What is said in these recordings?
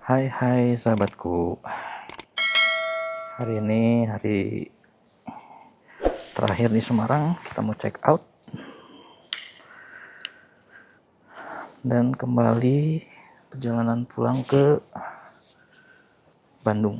Hai hai sahabatku, hari ini hari terakhir di Semarang. Kita mau check out dan kembali perjalanan pulang ke Bandung.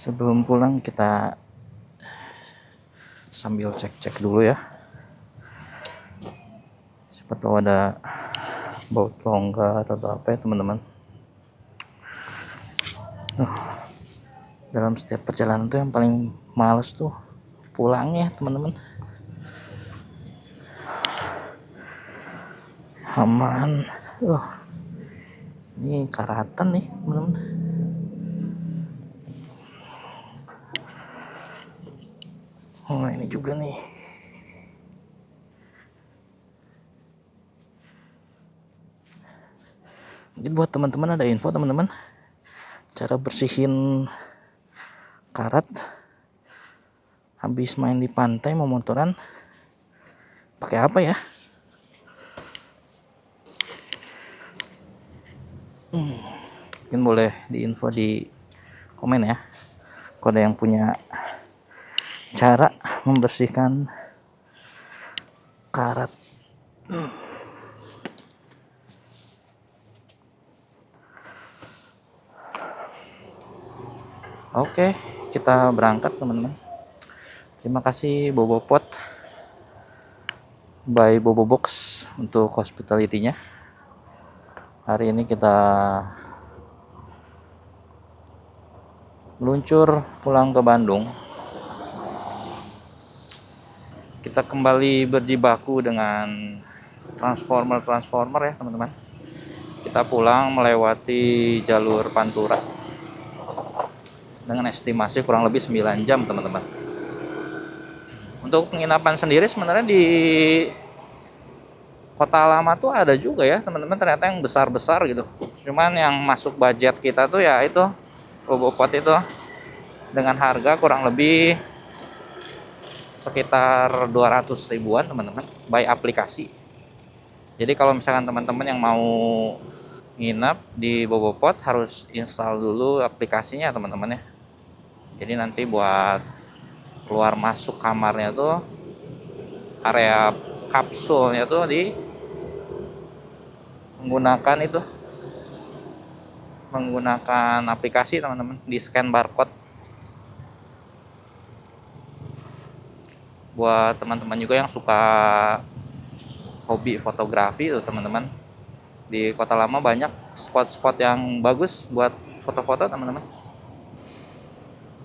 Sebelum pulang kita sambil cek-cek dulu ya, siapa tahu ada baut longgar atau apa ya teman-teman. Dalam setiap perjalanan tuh yang paling males tuh pulangnya teman-teman. Aman. Ini karatan nih teman-teman. Oh, ini juga nih. Mungkin buat teman-teman ada info teman-teman, cara bersihin karat habis main di pantai mau motoran pakai apa ya? Mungkin boleh diinfo di komen ya, kalau ada yang punya cara membersihkan karat. Oke, kita berangkat teman-teman. Terima kasih Bobo Pot by Bobo Box untuk hospitality-nya. Hari ini kita meluncur pulang ke Bandung. Kita kembali berjibaku dengan transformer ya teman-teman. Kita pulang melewati jalur Pantura dengan estimasi kurang lebih 9 jam teman-teman. Untuk penginapan sendiri sebenarnya di Kota Lama tuh ada juga ya teman-teman, ternyata yang besar-besar gitu. Cuman yang masuk budget kita tuh ya itu Bobopot itu, dengan harga kurang lebih sekitar 200 ribuan teman-teman by aplikasi. Jadi kalau misalkan teman-teman yang mau nginep di Bobopot harus install dulu aplikasinya teman-teman ya. Jadi nanti buat keluar masuk kamarnya tuh, area kapsulnya tuh menggunakan aplikasi teman-teman, di scan barcode. Buat teman-teman juga yang suka hobi fotografi tuh teman-teman, di Kota Lama banyak spot-spot yang bagus buat foto-foto teman-teman.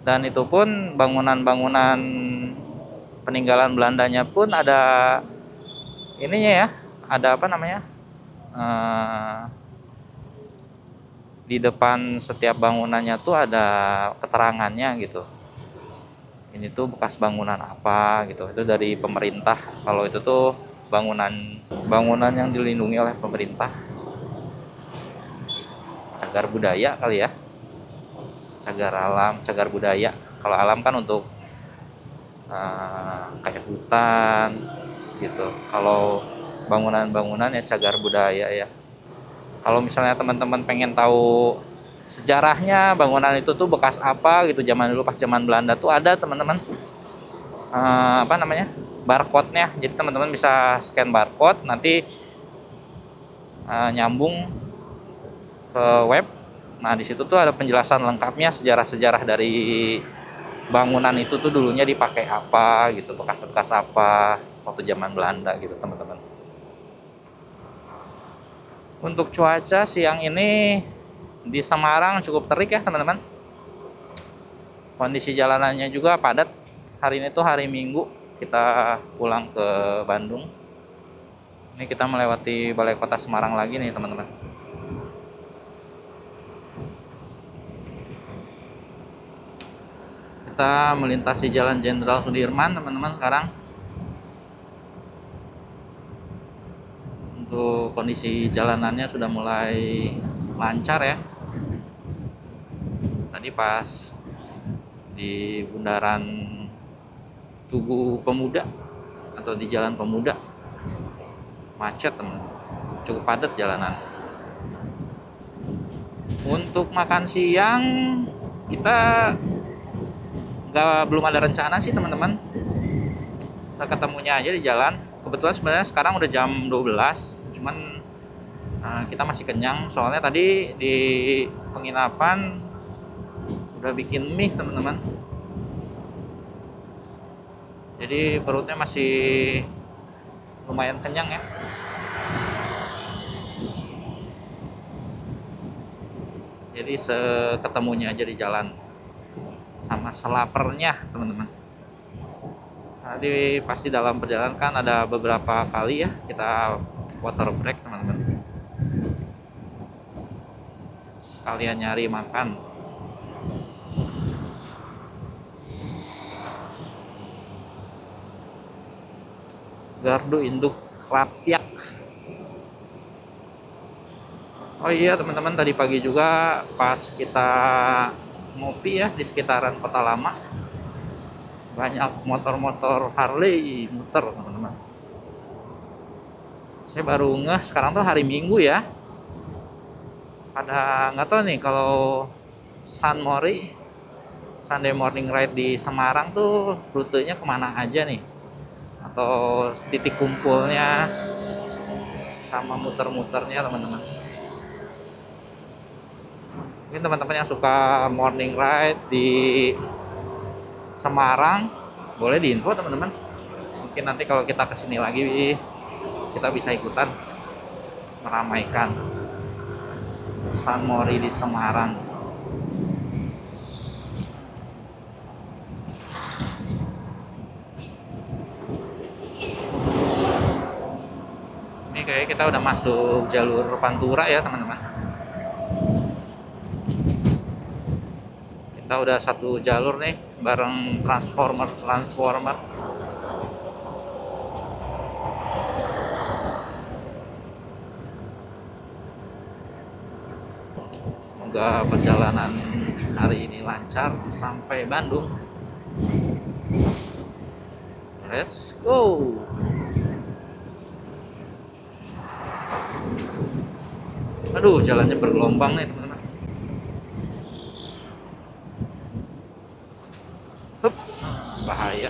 Dan itu pun bangunan-bangunan peninggalan Belandanya pun ada ininya ya, ada apa namanya, di depan setiap bangunannya tuh ada keterangannya gitu. Ini tuh bekas bangunan apa gitu, itu dari pemerintah. Kalau itu tuh bangunan yang dilindungi oleh pemerintah, cagar budaya kali ya, cagar alam, cagar budaya. Kalau alam kan untuk kayak hutan gitu. Kalau bangunan-bangunan ya cagar budaya ya. Kalau misalnya teman-teman pengen tahu sejarahnya bangunan itu tuh bekas apa gitu zaman dulu pas zaman Belanda tuh ada teman-teman, apa namanya, barcode-nya. Jadi teman-teman bisa scan barcode, nanti nyambung ke web. Nah di situ tuh ada penjelasan lengkapnya, sejarah-sejarah dari bangunan itu tuh dulunya dipakai apa gitu, bekas-bekas apa waktu zaman Belanda gitu teman-teman. Untuk cuaca siang ini di Semarang cukup terik ya teman-teman. Kondisi jalanannya juga padat. Hari ini tuh hari Minggu, kita pulang ke Bandung. Ini kita melewati Balai Kota Semarang lagi nih teman-teman. Kita melintasi Jalan Jenderal Sudirman teman-teman sekarang. Untuk kondisi jalanannya sudah mulai lancar ya. Tadi pas di bundaran Tugu Pemuda atau di Jalan Pemuda macet teman, cukup padat jalanan. Untuk makan siang kita belum ada rencana sih teman-teman, seketemunya aja di jalan. Kebetulan sebenarnya sekarang udah jam 12, cuman kita masih kenyang soalnya tadi di penginapan udah bikin mie teman-teman, jadi perutnya masih lumayan kenyang ya. Jadi seketemunya aja di jalan sama selapernya teman-teman. Tadi pasti dalam perjalanan kan ada beberapa kali ya kita water break teman-teman, sekalian nyari makan. Gardu induk Rapyak. Oh iya teman-teman, tadi pagi juga pas kita ngopi ya di sekitaran Kota Lama, banyak motor-motor Harley muter teman-teman. Saya baru ngeh sekarang tuh hari Minggu ya. Pada nggak tahu nih kalau Sunday morning ride di Semarang tuh rutenya kemana aja nih, atau titik kumpulnya sama muter-muternya teman-teman. Mungkin teman-teman yang suka morning ride di Semarang boleh diinfo teman-teman. Mungkin nanti kalau kita kesini lagi kita bisa ikutan meramaikan Sun Mori di Semarang. Ini kayak kita udah masuk jalur Pantura ya teman-teman. Kita udah satu jalur nih bareng transformer. Semoga perjalanan hari ini lancar sampai Bandung. Let's go. Aduh, jalannya bergelombang nih teman-teman. Hup, bahaya.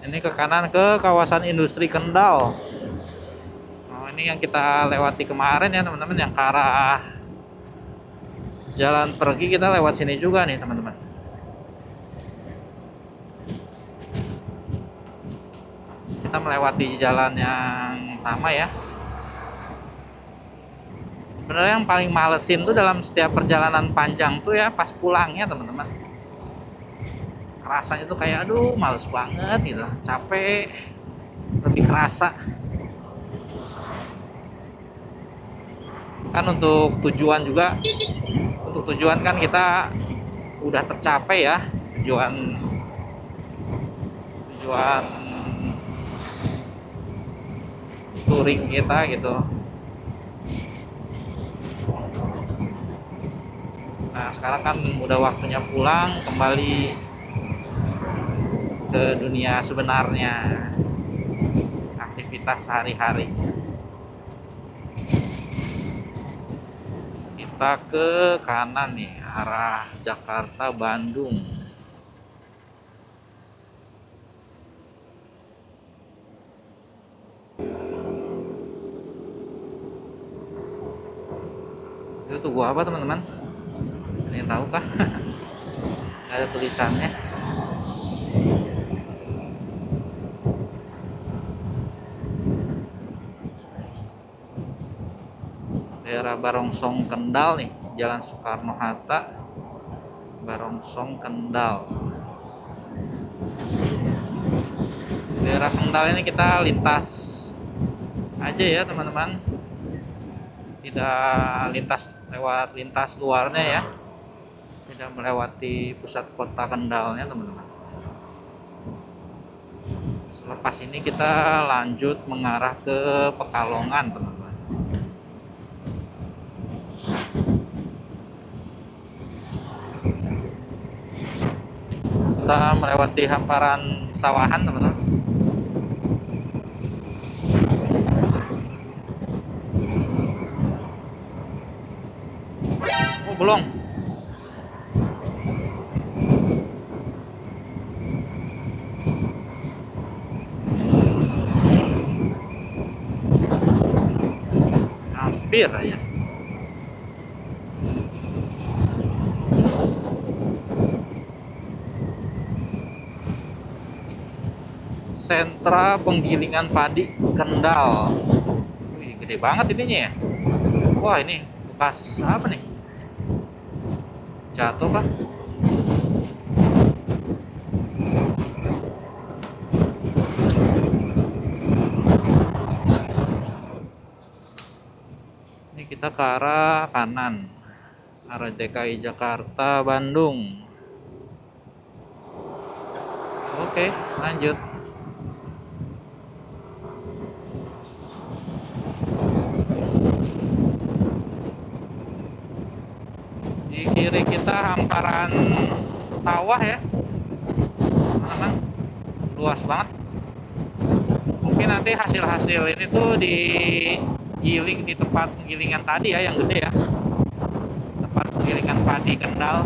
Ini ke kanan ke kawasan industri Kendal. Oh, ini yang kita lewati kemarin ya teman-teman, yang ke arah jalan pergi kita lewat sini juga nih teman-teman. Kita melewati jalan yang sama ya. Sebenarnya yang paling malesin tuh dalam setiap perjalanan panjang tuh ya pas pulangnya teman-teman. Rasanya tuh kayak aduh males banget gitu, capek, lebih kerasa. Kan untuk tujuan juga, untuk tujuan kan kita udah tercapai ya, tujuan touring kita gitu. Nah sekarang kan udah waktunya pulang kembali ke dunia sebenarnya, aktivitas sehari-hari. Kita ke kanan nih, arah Jakarta Bandung. Itu tugu apa teman-teman? Ada yang tahu kah? Nggak ada tulisannya. Daerah Barongsong Kendal nih, Jalan Soekarno Hatta, Barongsong Kendal. Daerah Kendal ini kita lintas aja ya teman-teman, tidak lewat lintas luarnya ya, tidak melewati pusat kota Kendalnya teman-teman. Selepas ini kita lanjut mengarah ke Pekalongan teman-teman. Kita melewati hamparan sawahan teman-teman. Oh belum. Nah, hampir aja. Sentra penggilingan padi Kendal. Wih, gede banget ininya ya. Wah, ini bekas apa nih? Jatuh kah? Ini kita ke arah kanan, arah DKI Jakarta Bandung. Oke, lanjut. Di kiri kita hamparan sawah ya, teman-teman, luas banget. Mungkin nanti hasil-hasil ini tuh digiling di tempat penggilingan tadi ya, yang gede ya, tempat penggilingan padi Kendal.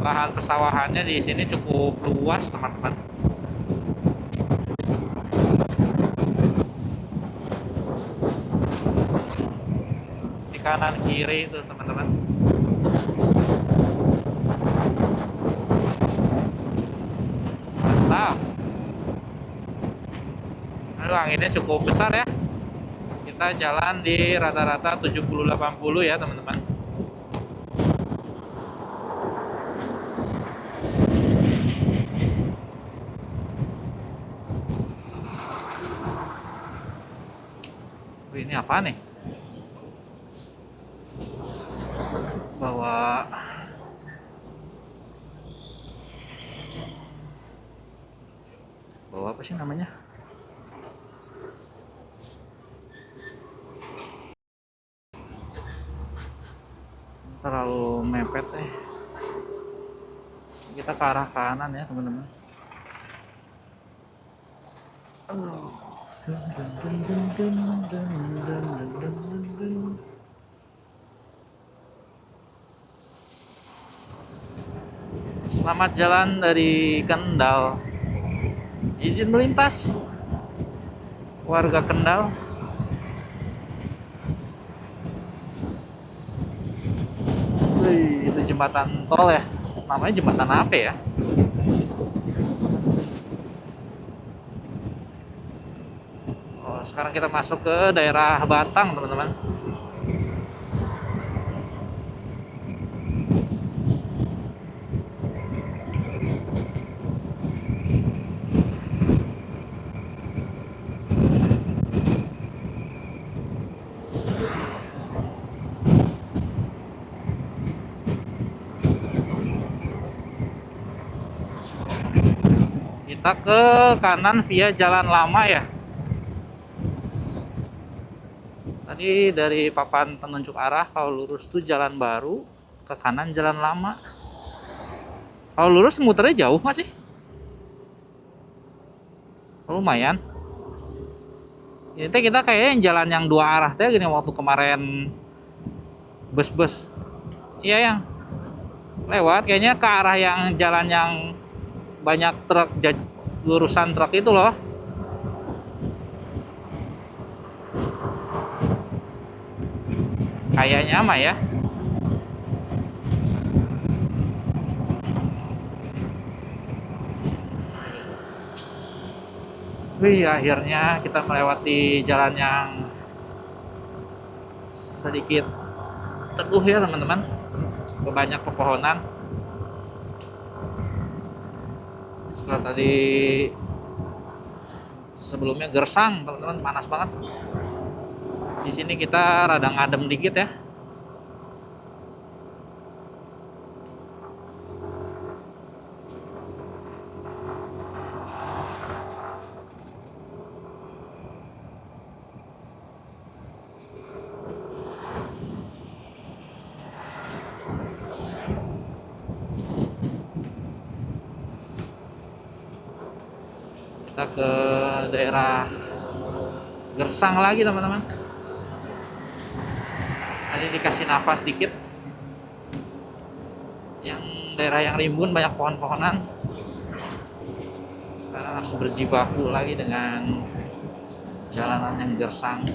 Lahan persawahannya di sini cukup luas, teman-teman. Di kanan kiri itu, teman-teman. Mantap. Aduh, anginnya cukup besar ya. Kita jalan di rata-rata 70-80 ya, teman-teman. Wih, ini apa nih? Bawa apa sih namanya? Terlalu mepet kita ke arah kanan ya, teman-teman. Selamat jalan dari Kendal. Izin melintas warga Kendal. Wih, itu jembatan tol ya. Namanya jembatan apa ya? Oh, sekarang kita masuk ke daerah Batang, teman-teman. Kita ke kanan via jalan lama ya. Tadi dari papan penunjuk arah, kalau lurus tuh jalan baru, ke kanan jalan lama. Kalau lurus muternya jauh nggak sih? Oh, lumayan. Ini teh kita kayaknya jalan yang dua arah teh gini waktu kemarin bus-bus. Iya yang lewat kayaknya ke arah yang jalan yang banyak truk, lurusan truk itu loh. Kayaknya mah ya. Wih, akhirnya kita melewati jalan yang sedikit teduh ya, teman-teman. Banyak pepohonan. Setelah tadi sebelumnya gersang, teman-teman, panas banget. Di sini kita rada ngadem dikit ya. Kita ke daerah gersang lagi, teman-teman. Tadi dikasih nafas dikit. Yang daerah yang rimbun banyak pohon-pohonan. Sekarang harus berjibaku lagi dengan jalanan yang gersang.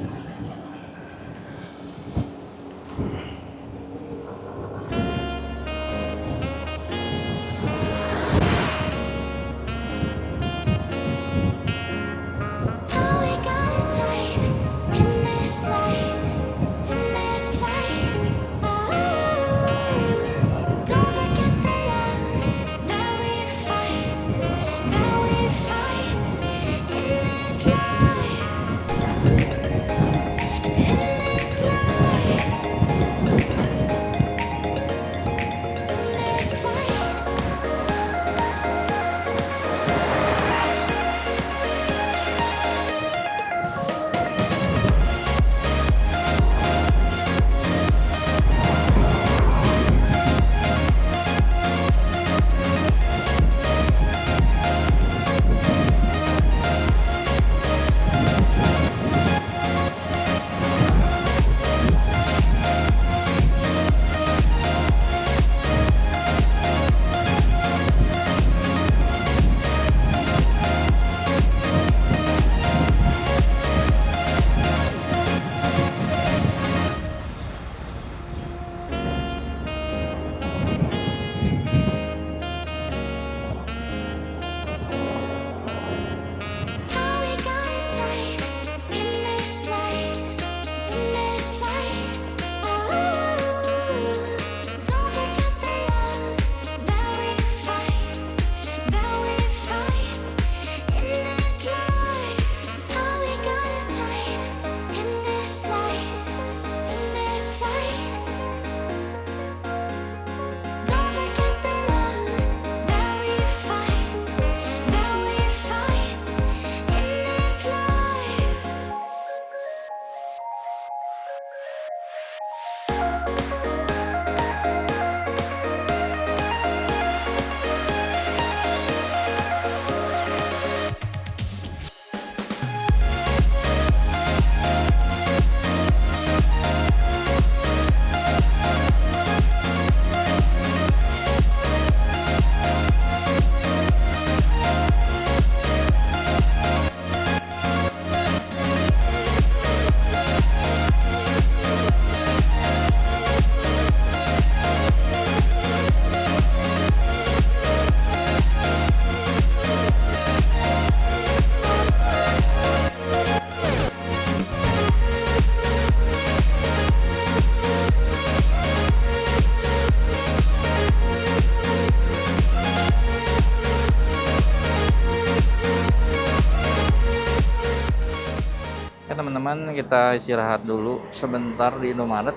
teman-teman, kita istirahat dulu sebentar di Indomaret.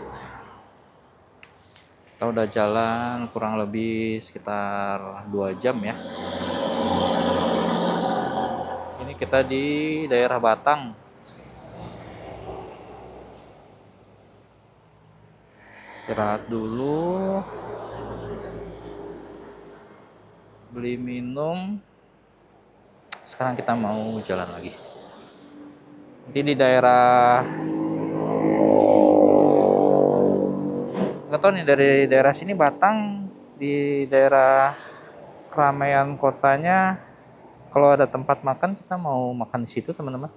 Kita udah jalan kurang lebih sekitar 2 jam ya. Ini kita di daerah Batang. Istirahat dulu, beli minum. Sekarang kita mau jalan lagi. Nanti di daerah, nggak tahu nih, dari daerah sini Batang, di daerah keramaian kotanya, kalau ada tempat makan kita mau makan di situ teman-teman.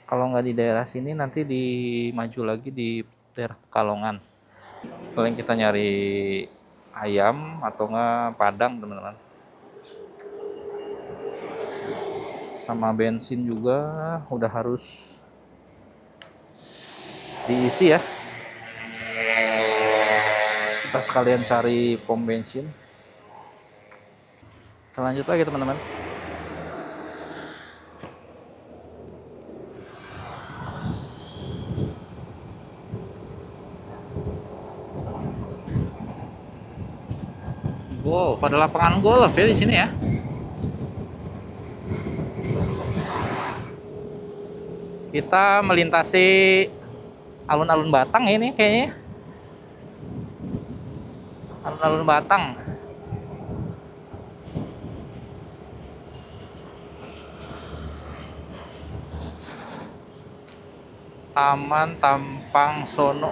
Kalau nggak di daerah sini, nanti di maju lagi di daerah Pekalongan. Paling kita nyari ayam atau nggak Padang teman-teman. Sama bensin juga udah harus diisi ya. Kita sekalian cari pom bensin. Kita lanjut lagi teman-teman. Wow, pada lapangan golf ya di sini ya. Kita melintasi alun-alun Batang ini kayaknya. Alun-alun Batang. Taman Tampang Sono.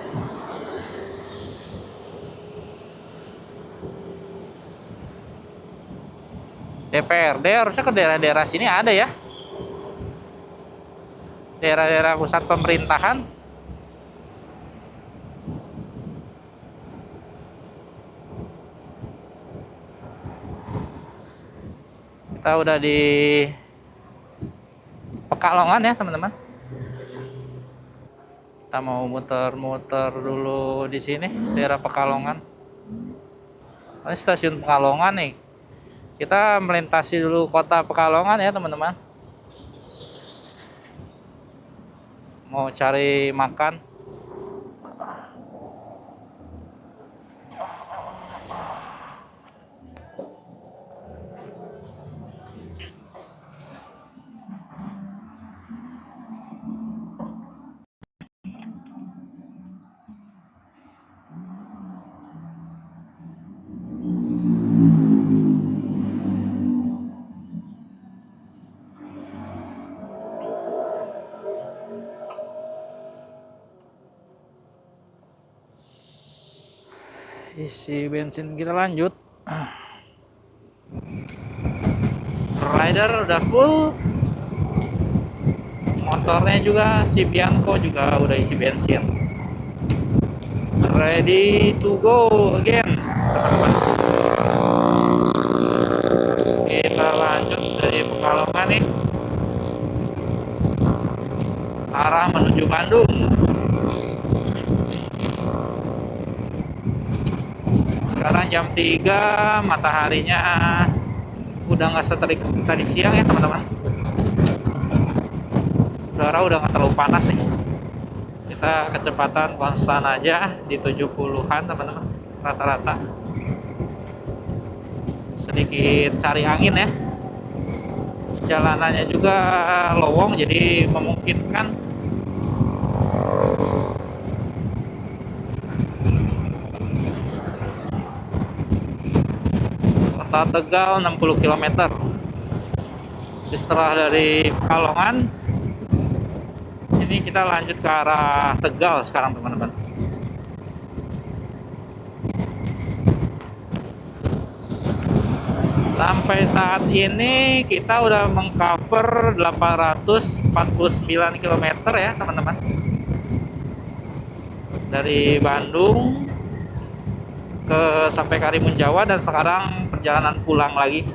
DPRD harusnya ke daerah-daerah sini ada ya. Daerah-daerah pusat pemerintahan. Kita udah di Pekalongan ya teman-teman. Kita mau muter-muter dulu di sini, daerah Pekalongan. Ini stasiun Pekalongan nih. Kita melintasi dulu kota Pekalongan ya teman-teman. Mau cari makan. Isi bensin kita lanjut. Rider udah full. Motornya juga si Bianco juga udah isi bensin. Ready to go again teman-teman. Kita lanjut dari Pekalongan nih, arah menuju Bandung. Sekarang jam 3, mataharinya udah nggak seterik tadi siang ya teman-teman. Udara udah nggak terlalu panas nih. Kita kecepatan konstan aja di 70-an teman-teman rata-rata. Sedikit cari angin ya. Jalanannya juga lowong jadi memungkinkan. Kota Tegal 60 km. Setelah dari Pekalongan, ini kita lanjut ke arah Tegal sekarang teman-teman. Sampai saat ini kita udah mengcover 849 km ya teman-teman. Dari Bandung ke sampai Karimun Jawa, dan sekarang perjalanan pulang lagi.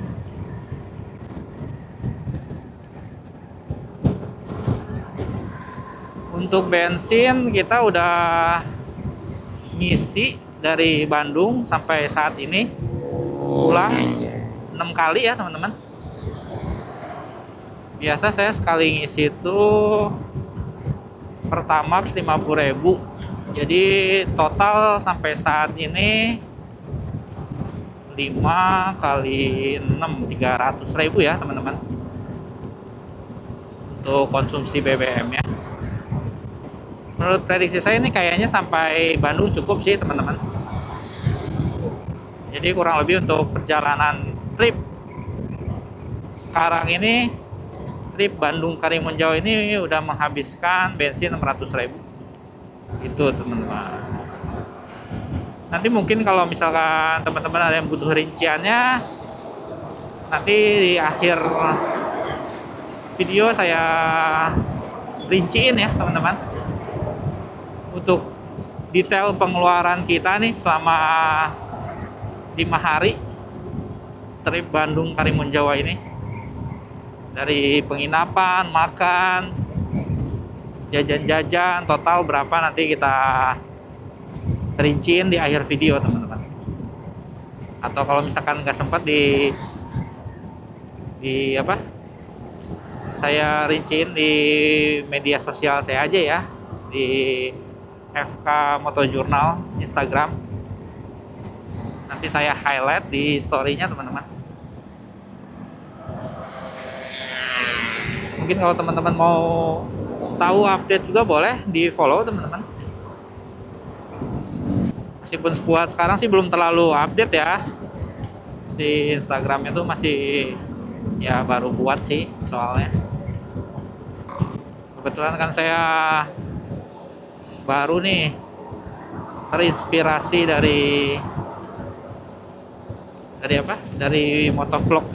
Untuk bensin kita udah ngisi dari Bandung sampai saat ini pulang 6 kali ya teman-teman. Biasa saya sekali ngisi itu Pertamax 50.000. Jadi total sampai saat ini 5 kali 6 300.000 ya teman-teman untuk konsumsi BBM ya. Menurut prediksi saya ini kayaknya sampai Bandung cukup sih teman-teman. Jadi kurang lebih untuk perjalanan trip sekarang ini, trip Bandung Karimunjawa ini udah menghabiskan bensin 600.000 itu teman-teman. Nanti mungkin kalau misalkan teman-teman ada yang butuh rinciannya, nanti di akhir video saya rinciin ya teman-teman untuk detail pengeluaran kita nih selama 5 hari trip Bandung Karimunjawa ini, dari penginapan, makan, jajan-jajan, total berapa nanti kita rinciin di akhir video teman-teman. Atau kalau misalkan nggak sempat di apa, saya rinciin di media sosial saya aja ya, di FK Motojurnal Instagram. Nanti saya highlight di story-nya teman-teman. Mungkin kalau teman-teman mau tahu update juga boleh di follow teman-teman. Meskipun buat sekarang sih belum terlalu update ya, si Instagramnya tuh masih ya baru buat sih soalnya. Kebetulan kan saya baru nih terinspirasi dari apa? Dari motovlog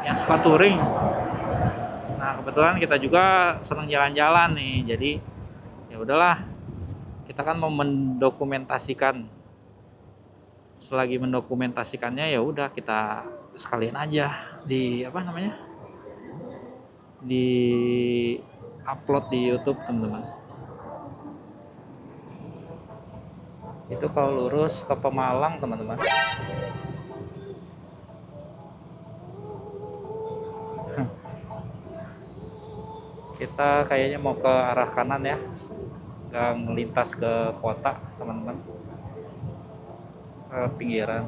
yang suka touring. Nah, kebetulan kita juga senang jalan-jalan nih. Jadi ya udahlah, kita kan mau mendokumentasikan. Selagi mendokumentasikannya ya udah kita sekalian aja di apa namanya? Di upload di YouTube, teman-teman. Itu kalau lurus ke Pemalang, teman-teman. Kita kayaknya mau ke arah kanan ya, nggak ngelintas ke kota teman-teman, ke pinggiran.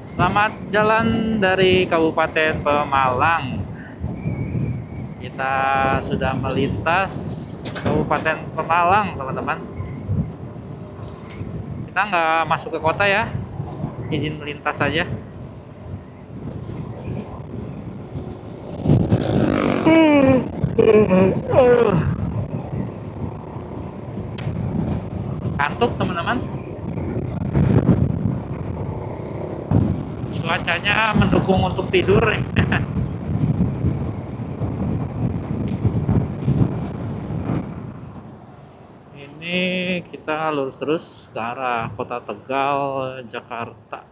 Selamat jalan dari Kabupaten Pemalang. Kita sudah melintas Kabupaten Pemalang teman-teman. Kita nggak masuk ke kota ya, izin melintas saja. Kantuk teman-teman. Cuacanya mendukung untuk tidur nih. Ini kita lurus terus ke arah Kota Tegal, Jakarta.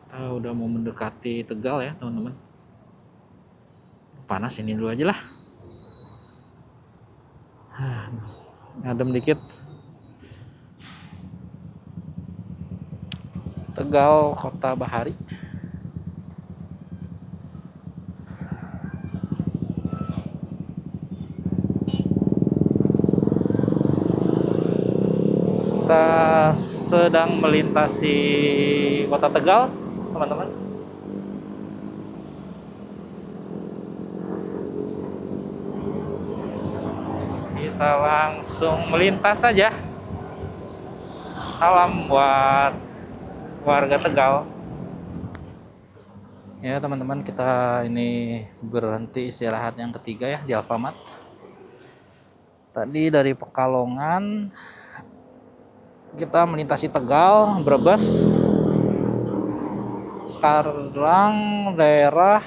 Kita udah mau mendekati Tegal ya teman-teman. Panas ini dulu aja lah. Ngadem dikit. Tegal, Kota Bahari. Kita sedang melintasi Kota Tegal, teman-teman. Kita langsung melintas saja. Salam buat warga Tegal. Ya teman-teman, kita ini berhenti istirahat yang ketiga ya di Alfamart. Tadi dari Pekalongan kita melintasi Tegal, Brebes. Sekarang daerah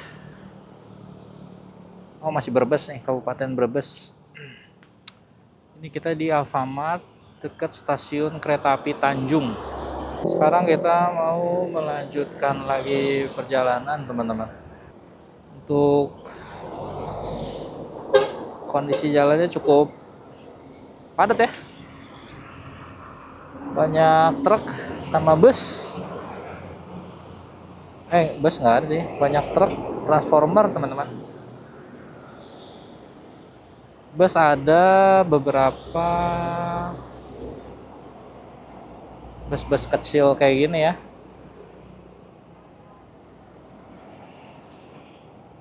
masih Brebes nih, Kabupaten Brebes. Ini kita di Alfamart dekat stasiun kereta api Tanjung. Sekarang kita mau melanjutkan lagi perjalanan teman-teman. Untuk kondisi jalannya cukup padat ya, banyak truk sama bus. Bus nggak ada sih, banyak truk transformer teman-teman. Bus ada beberapa, bus-bus kecil kayak gini ya.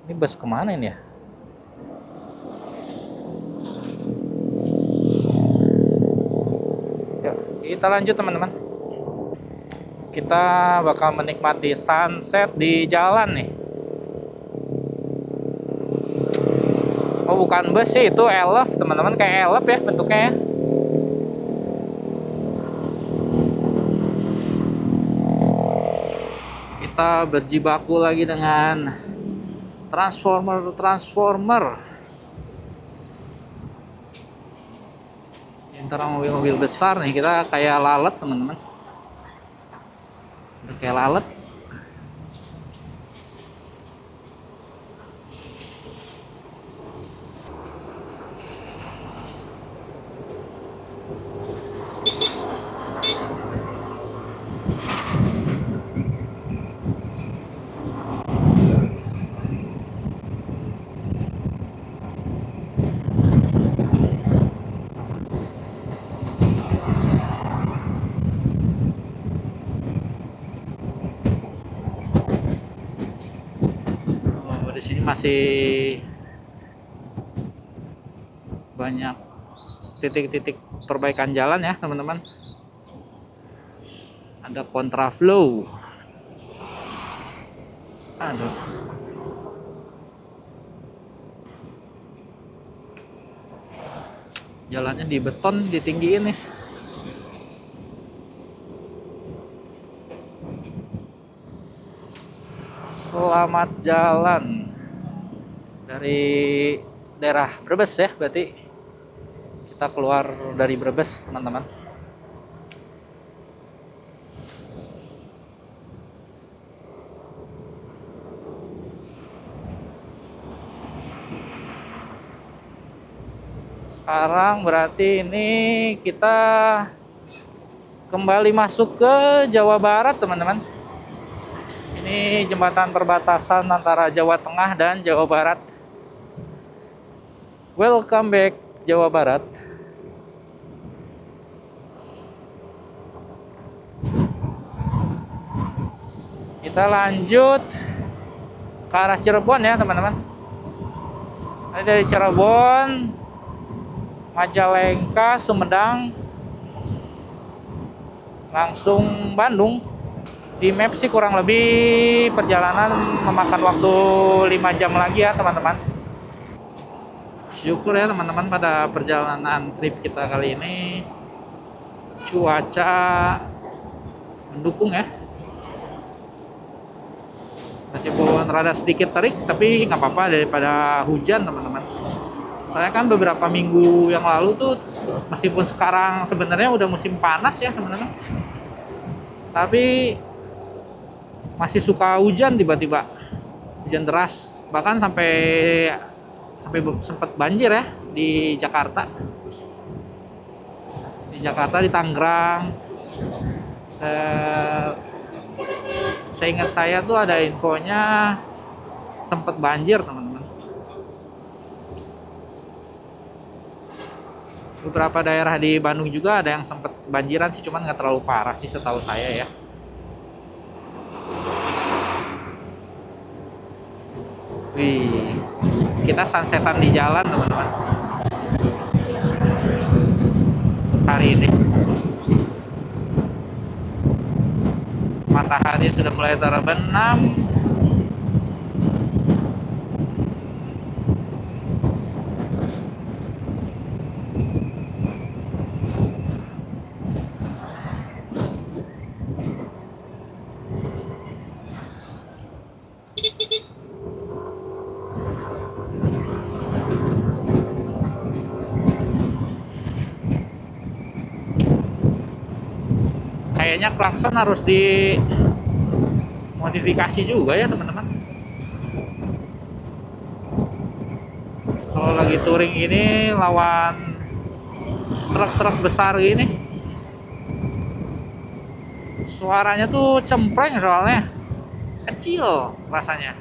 Ini bus kemana ini ya? Yuk, kita lanjut teman-teman. Kita bakal menikmati sunset di jalan nih. Oh bukan bus sih, itu elf teman-teman, kayak elf ya bentuknya ya. Kita berjibaku lagi dengan transformer. Antara mobil-mobil besar nih, kita kayak lalat teman-teman. Udah kayak lalat. Oh, di sini masih banyak titik-titik perbaikan jalan ya teman-teman. Ada kontraflow. Aduh. Jalannya di beton, ditinggiin nih. Selamat jalan dari daerah Brebes ya, berarti kita keluar dari Brebes teman-teman. Sekarang berarti ini kita kembali masuk ke Jawa Barat teman-teman. Ini jembatan perbatasan antara Jawa Tengah dan Jawa Barat. Welcome back Jawa Barat. Kita lanjut ke arah Cirebon ya teman-teman. Dari Cirebon, Majalengka, Sumedang, langsung Bandung. Di map sih kurang lebih perjalanan memakan waktu 5 jam lagi ya teman-teman. Syukur ya teman-teman, pada perjalanan trip kita kali ini cuaca mendukung ya. Meskipun rada sedikit terik, tapi nggak apa-apa daripada hujan teman-teman. Soalnya kan beberapa minggu yang lalu tuh, meskipun sekarang sebenarnya udah musim panas ya teman-teman, tapi masih suka hujan tiba-tiba, hujan deras, bahkan sampai sempat banjir ya di Jakarta, di Tangerang. Seingat saya tuh ada infonya sempat banjir teman-teman. Beberapa daerah di Bandung juga ada yang sempat kebanjiran sih, cuman nggak terlalu parah sih setahu saya ya. Wih, kita sunsetan di jalan teman-teman hari ini. Matahari sudah mulai terbenam. Kayaknya klakson harus dimodifikasi juga ya teman-teman. Kalau lagi touring ini lawan truk-truk besar gini, suaranya tuh cempreng soalnya. kecil rasanya.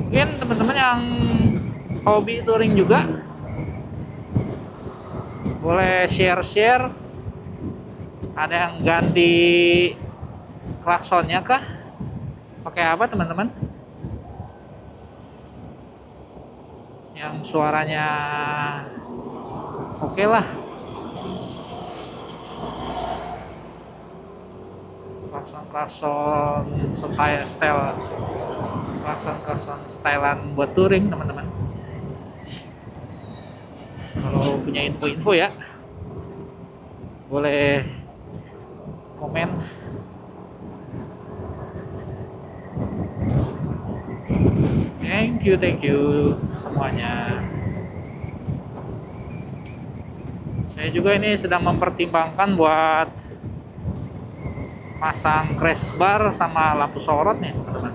Mungkin teman-teman yang hobi touring juga boleh share-share, ada yang ganti klaksonnya kah, pakai apa teman-teman, yang suaranya oke lah. Klakson stylean buat touring teman-teman. Kalau punya info-info ya boleh komen. Thank you semuanya. Saya juga ini sedang mempertimbangkan buat pasang crash bar sama lampu sorot nih teman-teman.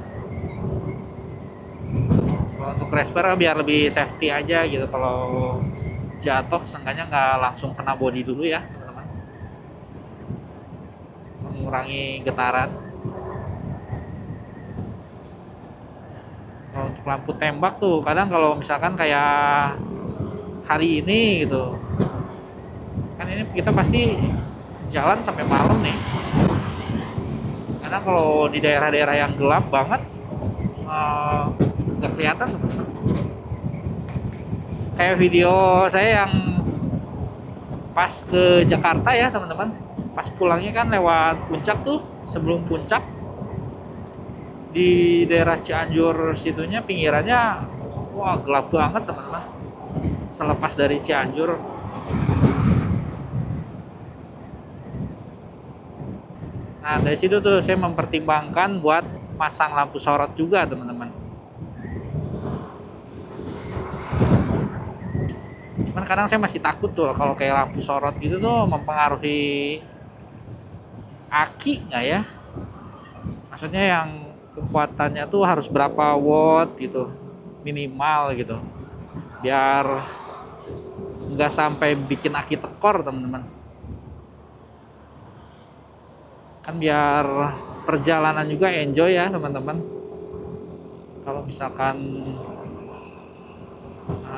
Kalau untuk crash bar biar lebih safety aja gitu, kalau jatuh seenggaknya nggak langsung kena bodi dulu ya teman-teman, mengurangi getaran. Kalau untuk lampu tembak tuh kadang kalau misalkan kayak hari ini gitu kan, ini kita pasti jalan sampai malam nih. Karena kalau di daerah-daerah yang gelap banget nggak kelihatan teman-teman. Kayak video saya yang pas ke Jakarta ya teman-teman, pas pulangnya kan lewat puncak tuh, sebelum puncak di daerah Cianjur situnya, pinggirannya wah gelap banget teman-teman. Selepas dari Cianjur, nah dari situ tuh saya mempertimbangkan buat pasang lampu sorot juga teman-teman. Cuman kadang saya masih takut tuh kalau kayak lampu sorot gitu tuh mempengaruhi aki nggak ya? Maksudnya yang kekuatannya tuh harus berapa watt gitu minimal gitu, biar nggak sampai bikin aki tekor teman-teman. Kan biar perjalanan juga enjoy ya teman-teman. Kalau misalkan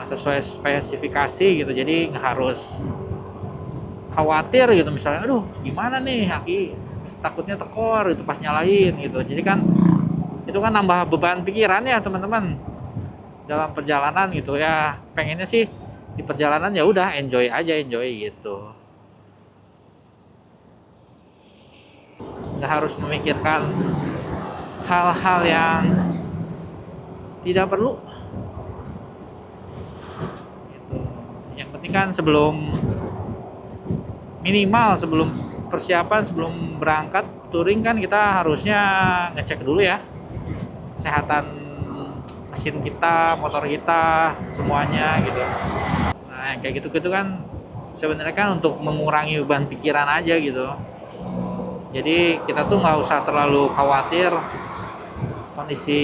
sesuai spesifikasi gitu, jadi nggak harus khawatir gitu misalnya, aduh gimana nih aki takutnya tekor itu pas nyalain gitu. Jadi kan itu kan nambah beban pikiran ya teman-teman dalam perjalanan gitu ya. Pengennya sih di perjalanan ya udah enjoy aja, enjoy gitu, nggak harus memikirkan hal-hal yang tidak perlu gitu. Yang penting kan minimal sebelum persiapan, sebelum berangkat touring kan kita harusnya ngecek dulu ya kesehatan mesin kita, motor kita, semuanya gitu. Nah kayak gitu-gitu kan sebenarnya kan untuk mengurangi beban pikiran aja gitu. Jadi kita tuh nggak usah terlalu khawatir kondisi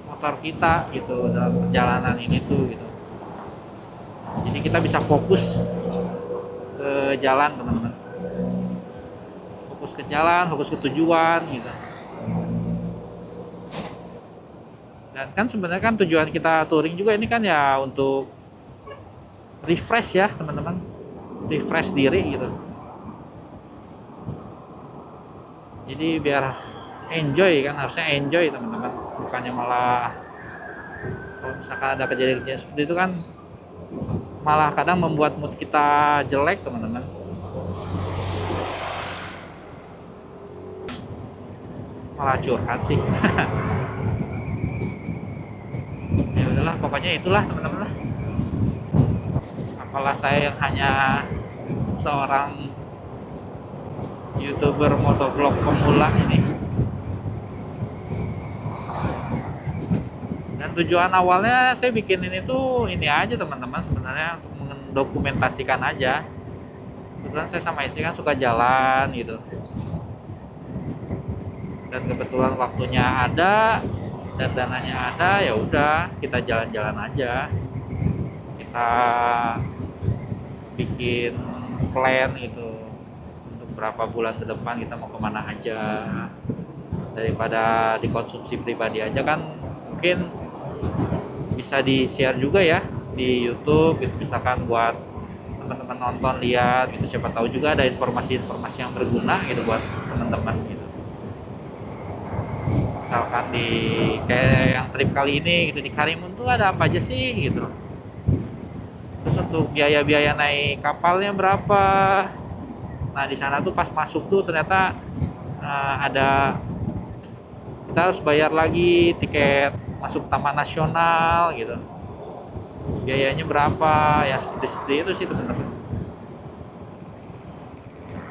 motor kita gitu dalam perjalanan ini tuh gitu. Jadi kita bisa fokus ke jalan teman-teman, fokus ke jalan, fokus ke tujuan gitu. Dan kan sebenarnya kan tujuan kita touring juga ini kan ya untuk refresh ya teman-teman, refresh diri gitu. Jadi biar enjoy kan, harusnya enjoy teman-teman, bukannya malah kalau misalkan ada kejadian-kejadian seperti itu kan malah kadang membuat mood kita jelek teman-teman. Malah curhat sih. Ya udahlah pokoknya itulah teman-teman lah. Apalah saya yang hanya seorang YouTuber motovlog pemula ini. Dan tujuan awalnya saya bikin ini tuh ini aja teman-teman, sebenarnya untuk mendokumentasikan aja. Kebetulan saya sama istri kan suka jalan gitu. Dan kebetulan waktunya ada dan dananya ada, ya udah kita jalan-jalan aja. Kita bikin plan gitu untuk berapa bulan ke depan kita mau kemana aja, daripada dikonsumsi pribadi aja kan. Mungkin bisa di share juga ya di YouTube gitu, misalkan buat teman-teman nonton lihat gitu, siapa tahu juga ada informasi-informasi yang berguna gitu buat teman-teman gitu. Misalkan di kayak yang trip kali ini gitu, di Karimun tuh ada apa aja sih gitu. Terus untuk biaya-biaya naik kapalnya berapa. Nah di sana tuh pas masuk tuh ternyata ada, kita harus bayar lagi tiket masuk Taman Nasional gitu. Biayanya berapa ya, seperti itu sih teman-teman.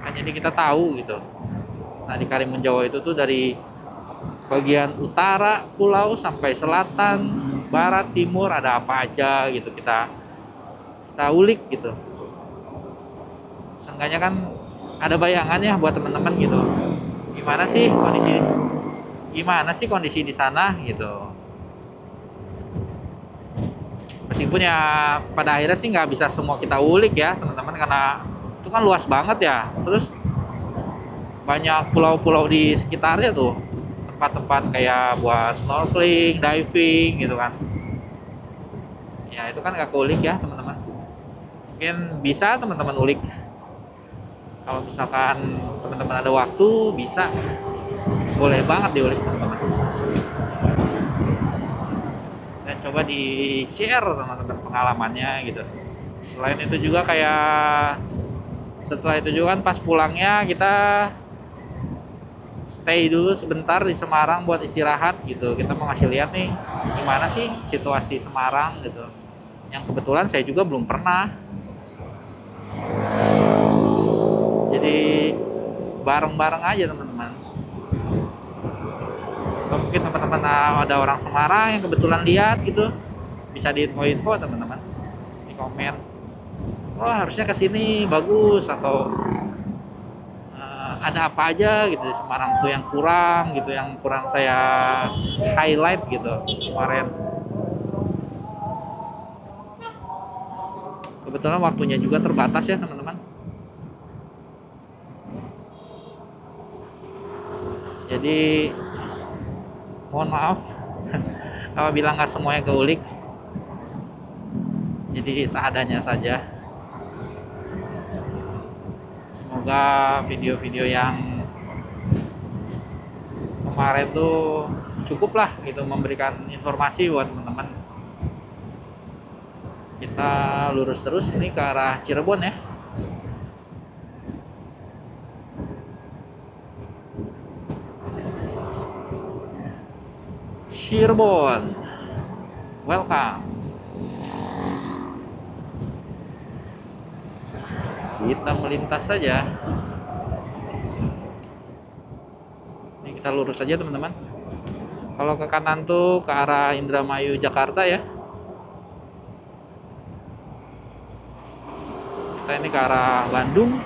Kan jadi kita tahu gitu. Nah di Karimun Jawa itu tuh dari bagian utara pulau sampai selatan, barat, timur ada apa aja gitu, kita ulik gitu. Seenggaknya kan ada bayangannya buat teman-teman gitu. Gimana sih kondisi di sana gitu. Meskipun ya pada akhirnya sih nggak bisa semua kita ulik ya teman-teman, karena itu kan luas banget ya. Terus banyak pulau-pulau di sekitarnya tuh, tempat-tempat kayak buat snorkeling, diving gitu kan. Ya itu kan nggak keulik ya teman-teman. Mungkin bisa teman-teman ulik. Kalau misalkan teman-teman ada waktu, bisa, boleh banget diulik teman-teman. Dan coba di-share teman-teman pengalamannya gitu. Selain itu juga kayak setelah itu juga kan pas pulangnya kita stay dulu sebentar di Semarang buat istirahat gitu. Kita mau ngasih lihat nih gimana sih situasi Semarang gitu, yang kebetulan saya juga belum pernah. Jadi bareng-bareng aja teman-teman. Atau mungkin teman-teman ada orang Semarang yang kebetulan lihat gitu, bisa di-info teman-teman di komen, wah harusnya kesini bagus, atau ada apa aja gitu di Semarang tuh yang kurang gitu, yang kurang saya highlight gitu kemarin. Kebetulan waktunya juga terbatas ya teman-teman. Jadi mohon maaf apabila nggak semuanya keulik. Jadi seadanya saja. Semoga video-video yang kemarin tuh cukup lah gitu, memberikan informasi buat teman-teman. Kita lurus terus ini ke arah Cirebon ya. Cirebon, welcome. Kita melintas saja. Ini kita lurus saja teman-teman. Kalau ke kanan tuh ke arah Indramayu Jakarta ya. Kita ini ke arah Bandung.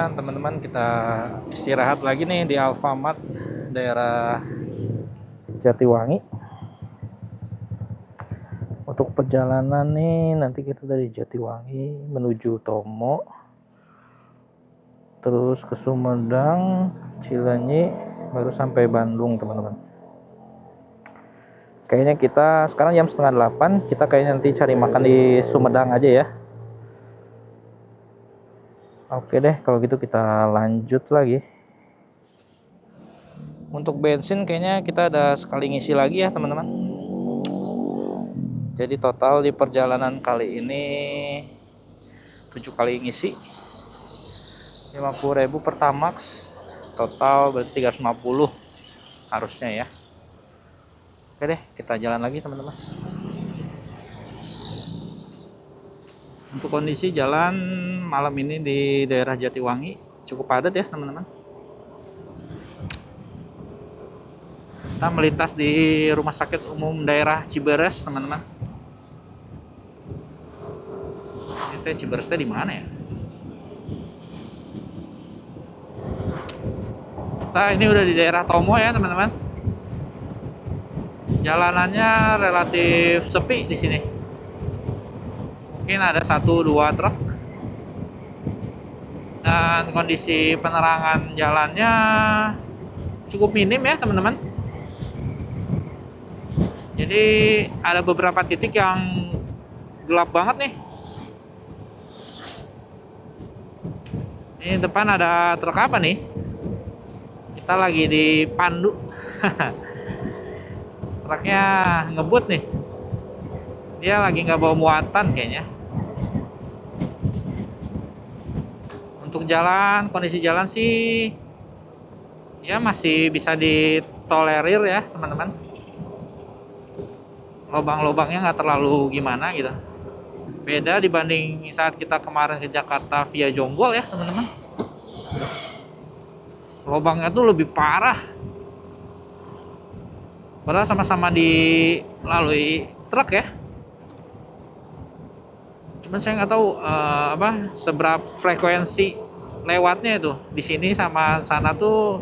siang teman-teman, kita istirahat lagi nih di Alfamart daerah Jatiwangi. Untuk perjalanan nih, nanti kita dari Jatiwangi menuju Tomo, terus ke Sumedang, Cilenyi, baru sampai Bandung teman-teman. Kayaknya kita sekarang jam setengah 8, kita kayaknya nanti cari makan di Sumedang aja ya. Oke deh, kalau gitu kita lanjut lagi. Untuk bensin kayaknya kita ada sekali ngisi lagi ya teman-teman. Jadi total di perjalanan kali ini 7 kali ngisi, 50.000 Pertamax, total berarti 350 harusnya ya. Oke deh, kita jalan lagi teman-teman. Untuk kondisi jalan malam ini di daerah Jatiwangi cukup padat ya teman-teman. Kita melintas di Rumah Sakit Umum Daerah Ciberes teman-teman. Ini Ciberes di mana ya? Kita ini udah di daerah Tomo ya teman-teman. Jalanannya relatif sepi di sini. Mungkin ada 1-2 truk. Dan kondisi penerangan jalannya cukup minim ya teman-teman. Jadi ada beberapa titik yang gelap banget nih. Ini depan ada truk apa nih? Kita lagi di Pandu. Truknya ngebut nih. Dia lagi nggak bawa muatan kayaknya. Untuk jalan, kondisi jalan sih ya masih bisa ditolerir ya teman-teman. Lubang-lubangnya nggak terlalu gimana gitu. Beda dibanding saat kita kemarin ke Jakarta via Jonggol ya teman-teman. Lubangnya tuh lebih parah. Padahal sama-sama dilalui truk ya. Cuman saya nggak tahu seberapa frekuensi lewatnya itu di sini sama sana tuh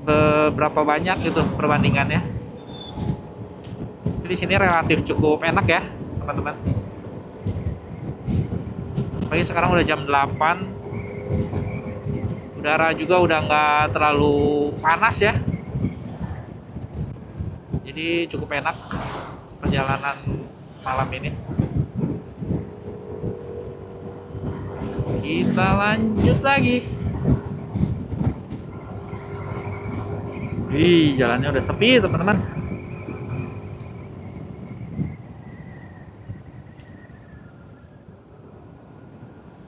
beberapa banyak gitu perbandingannya. Jadi di sini relatif cukup enak ya teman-teman. Pagi sekarang udah jam 8. Udara juga udah nggak terlalu panas ya. Jadi cukup enak perjalanan malam ini. Kita lanjut lagi. Wih, jalannya udah sepi teman-teman.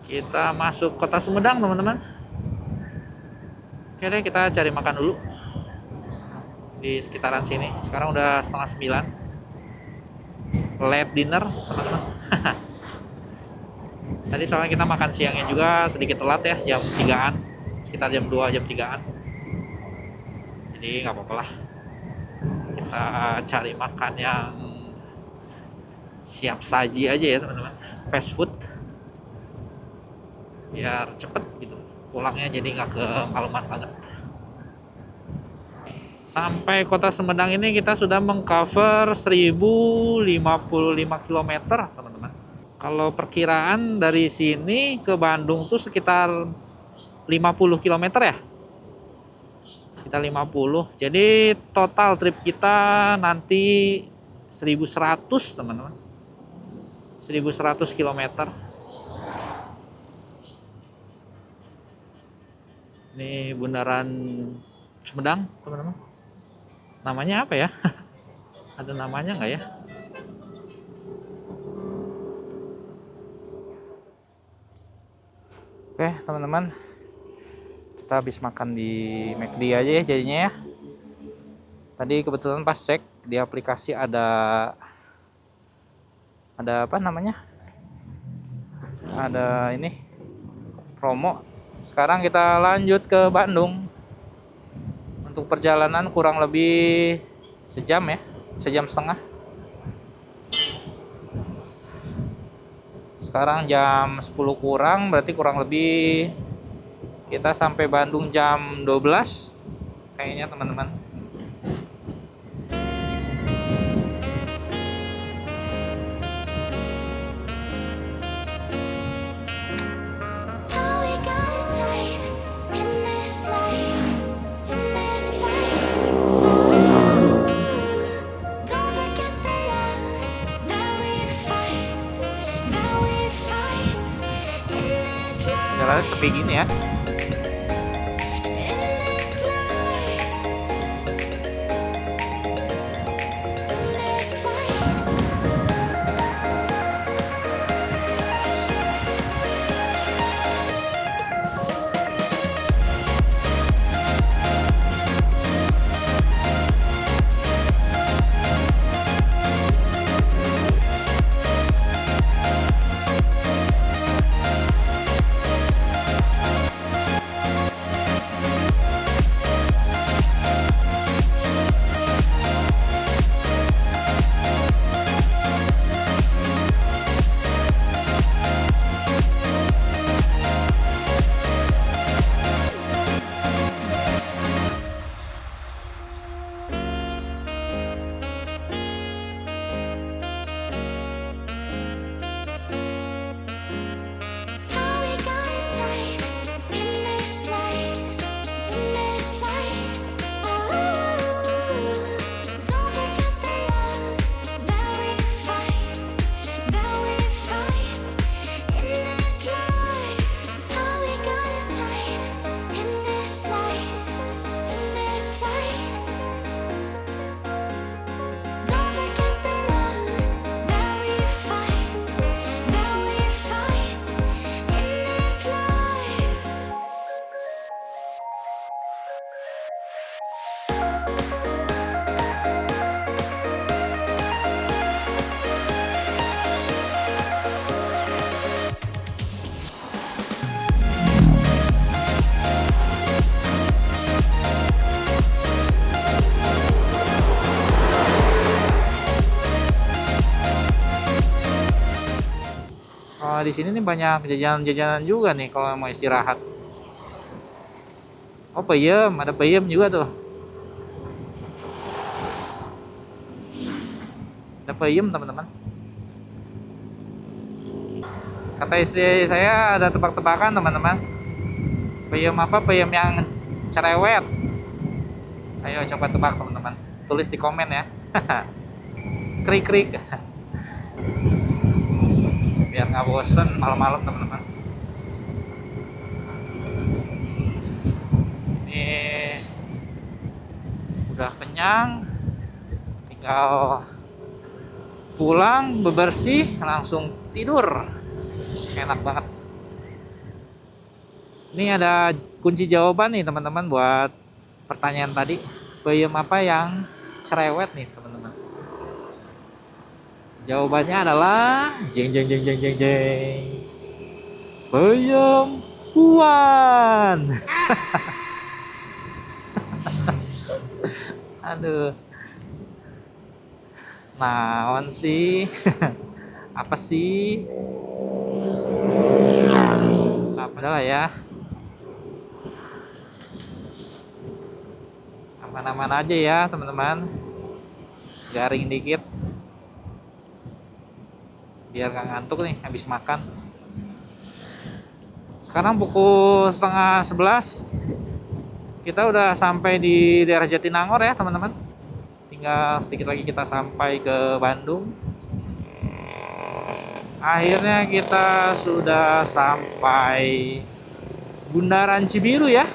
Kita masuk kota Sumedang teman-teman. Oke deh, kita cari makan dulu di sekitaran sini. Sekarang udah 8:30. Late dinner teman-teman. Tadi soalnya kita makan siangnya juga sedikit telat ya, jam 3-an, sekitar jam 2, jam 3-an. Jadi nggak apa-apa lah. Kita cari makan yang siap saji aja ya teman-teman, fast food. Biar cepet gitu, pulangnya jadi nggak kemalaman banget. Sampai kota Sumedang ini kita sudah mengcover 1055 km teman-teman. Kalau perkiraan dari sini ke Bandung tuh sekitar 50 km ya. Sekitar 50. Jadi total trip kita nanti 1100 teman-teman. 1100 km. Ini bundaran Sumedang teman-teman. Namanya apa ya? Ada namanya nggak ya? Oke teman-teman, kita habis makan di McD aja ya jadinya ya. Tadi kebetulan pas cek di aplikasi ada apa namanya? Ada ini promo. Sekarang kita lanjut ke Bandung. Untuk perjalanan kurang lebih sejam ya, 1,5 jam. Sekarang jam 10 kurang, berarti kurang lebih kita sampai Bandung jam 12 kayaknya teman-teman. All we got is time in this life, in this life. Don't forget the love that we find in this life, Jalannya sepi gini ya. in this life, in this life. All we got is time in this life, in this life. Don't forget the love that we find in this life. All we got is time in this life, in this life. Don't forget the love that we find in this life. Oh, di sini nih banyak jajanan-jajanan juga nih kalau mau istirahat. Oh, peyem, ada peyem juga tuh. Ada peyem, teman-teman. Kata istri saya ada tebak-tebakan, teman-teman. Peyem apa? Peyem yang cerewet. Ayo coba tebak, teman-teman. Tulis di komen ya. Krik-krik. Biar nggak bosen malam-malam, teman-teman. Ini udah kenyang, tinggal pulang, bebersih, langsung tidur. Enak banget. Ini ada kunci jawaban nih teman-teman buat pertanyaan tadi. Peyem apa yang cerewet nih teman-teman? Jawabannya adalah jeng jeng jeng jeng jeng jeng. Peyem Puan. Aduh. Naon sih? Apa sih? Apa lah ya? Aman-aman aja ya teman-teman. Garing dikit. Biar gak ngantuk nih habis makan. Sekarang pukul 10:30. Kita udah sampai di daerah Jatinangor ya teman-teman. Tinggal sedikit lagi kita sampai ke Bandung. Akhirnya kita sudah sampai Bundaran Cibiru ya.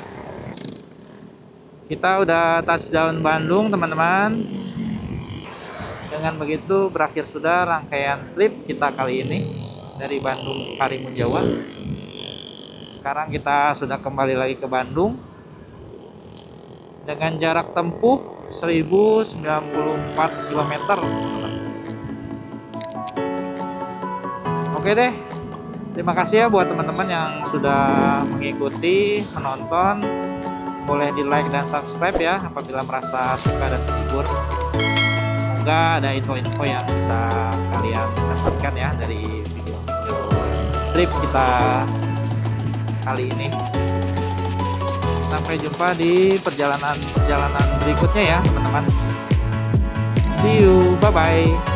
Kita udah touchdown Bandung teman-teman. Dengan begitu berakhir sudah rangkaian trip kita kali ini dari Bandung Karimun Jawa. Sekarang kita sudah kembali lagi ke Bandung dengan jarak tempuh 1094 km. Oke deh, terima kasih ya buat teman-teman yang sudah mengikuti, menonton. Boleh di like dan subscribe ya apabila merasa suka dan terhibur. Semoga ada info-info yang bisa kalian dapatkan ya dari video-video trip kita kali ini. Sampai jumpa di perjalanan berikutnya ya teman-teman. See you, bye bye.